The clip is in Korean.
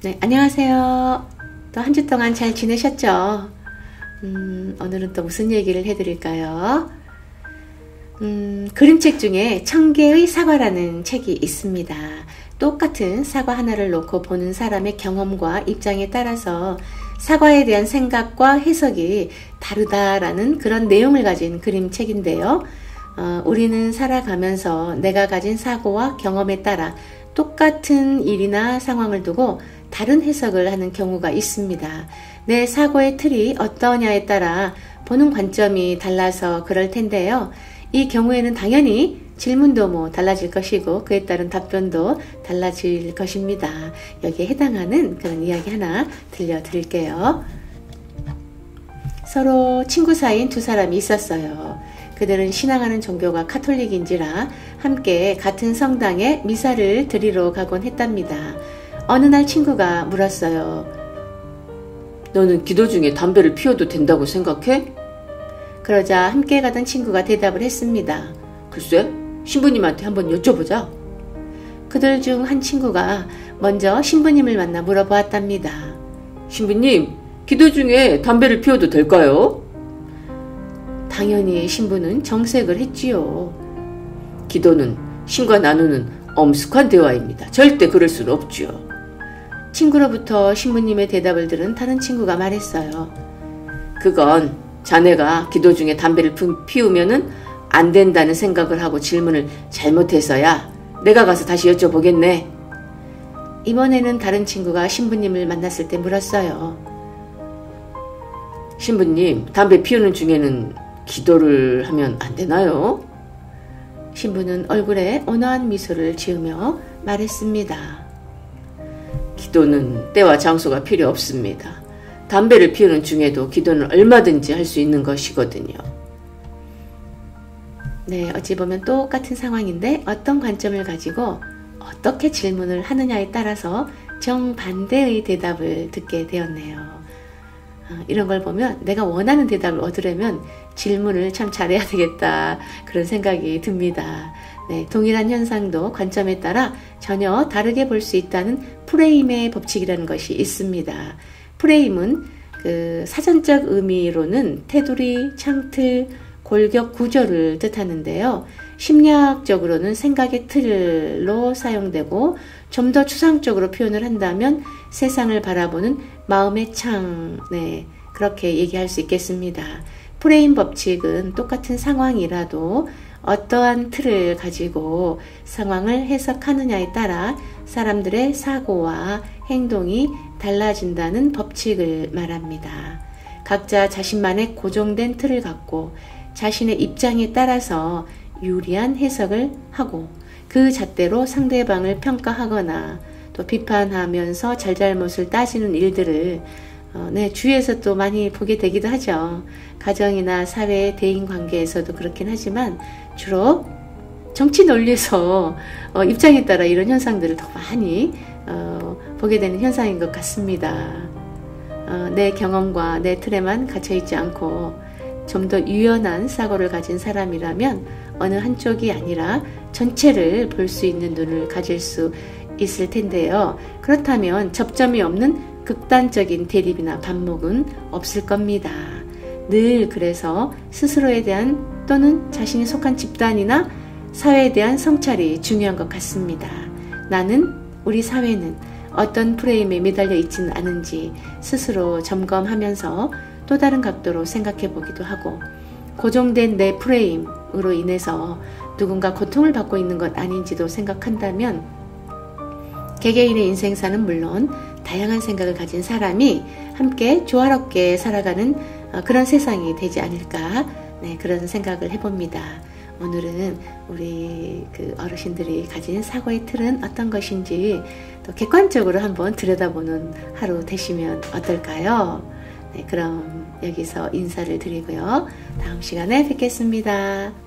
네, 안녕하세요. 또 한 주 동안 잘 지내셨죠? 오늘은 또 무슨 얘기를 해드릴까요? 그림책 중에 1000개의 사과라는 책이 있습니다. 똑같은 사과 하나를 놓고 보는 사람의 경험과 입장에 따라서 사과에 대한 생각과 해석이 다르다라는 그런 내용을 가진 그림책인데요. 우리는 살아가면서 내가 가진 사고와 경험에 따라 똑같은 일이나 상황을 두고 다른 해석을 하는 경우가 있습니다. 내 사고의 틀이 어떠냐에 따라 보는 관점이 달라서 그럴 텐데요. 이 경우에는 당연히 질문도 달라질 것이고 그에 따른 답변도 달라질 것입니다. 여기에 해당하는 그런 이야기 하나 들려드릴게요. 서로 친구 사이인 두 사람이 있었어요. 그들은 신앙하는 종교가 카톨릭인지라 함께 같은 성당에 미사를 드리러 가곤 했답니다. 어느 날 친구가 물었어요. 너는 기도 중에 담배를 피워도 된다고 생각해? 그러자 함께 가던 친구가 대답을 했습니다. 글쎄, 신부님한테 한번 여쭤보자. 그들 중 한 친구가 먼저 신부님을 만나 물어보았답니다. 신부님, 기도 중에 담배를 피워도 될까요? 당연히 신부는 정색을 했지요. 기도는 신과 나누는 엄숙한 대화입니다. 절대 그럴 수는 없지요. 친구로부터 신부님의 대답을 들은 다른 친구가 말했어요. 그건 자네가 기도 중에 담배를 피우면은 안 된다는 생각을 하고 질문을 잘못해서야. 내가 가서 다시 여쭤보겠네. 이번에는 다른 친구가 신부님을 만났을 때 물었어요. 신부님, 담배 피우는 중에는 기도를 하면 안 되나요? 신부는 얼굴에 온화한 미소를 지으며 말했습니다. 기도는 때와 장소가 필요 없습니다. 담배를 피우는 중에도 기도는 얼마든지 할 수 있는 것이거든요. 네, 어찌 보면 똑같은 상황인데 어떤 관점을 가지고 어떻게 질문을 하느냐에 따라서 정반대의 대답을 듣게 되었네요. 이런 걸 보면 내가 원하는 대답을 얻으려면 질문을 참 잘해야 되겠다 그런 생각이 듭니다. 네, 동일한 현상도 관점에 따라 전혀 다르게 볼 수 있다는 프레임의 법칙이라는 것이 있습니다. 프레임은 그 사전적 의미로는 테두리, 창틀, 골격 구조를 뜻하는데요. 심리학적으로는 생각의 틀로 사용되고 좀 더 추상적으로 표현을 한다면 세상을 바라보는 마음의 창, 네, 그렇게 얘기할 수 있겠습니다. 프레임 법칙은 똑같은 상황이라도 어떠한 틀을 가지고 상황을 해석하느냐에 따라 사람들의 사고와 행동이 달라진다는 법칙을 말합니다. 각자 자신만의 고정된 틀을 갖고 자신의 입장에 따라서 유리한 해석을 하고 그 잣대로 상대방을 평가하거나 또 비판하면서 잘잘못을 따지는 일들을 주위에서 또 많이 보게 되기도 하죠. 가정이나 사회 대인관계에서도 그렇긴 하지만 주로 정치 논리에서 입장에 따라 이런 현상들을 더 많이 보게 되는 현상인 것 같습니다. 내 경험과 내 틀에만 갇혀있지 않고 좀 더 유연한 사고를 가진 사람이라면 어느 한쪽이 아니라 전체를 볼 수 있는 눈을 가질 수 있을 텐데요. 그렇다면 접점이 없는 극단적인 대립이나 반목은 없을 겁니다. 늘 그래서 스스로에 대한 또는 자신이 속한 집단이나 사회에 대한 성찰이 중요한 것 같습니다. 나는, 우리 사회는 어떤 프레임에 매달려 있지는 않은지 스스로 점검하면서 또 다른 각도로 생각해 보기도 하고 고정된 내 프레임으로 인해서 누군가 고통을 받고 있는 것 아닌지도 생각한다면 개개인의 인생사는 물론 다양한 생각을 가진 사람이 함께 조화롭게 살아가는 그런 세상이 되지 않을까, 네, 그런 생각을 해봅니다. 오늘은 우리 어르신들이 가진 사고의 틀은 어떤 것인지 또 객관적으로 한번 들여다보는 하루 되시면 어떨까요? 네, 그럼 여기서 인사를 드리고요. 다음 시간에 뵙겠습니다.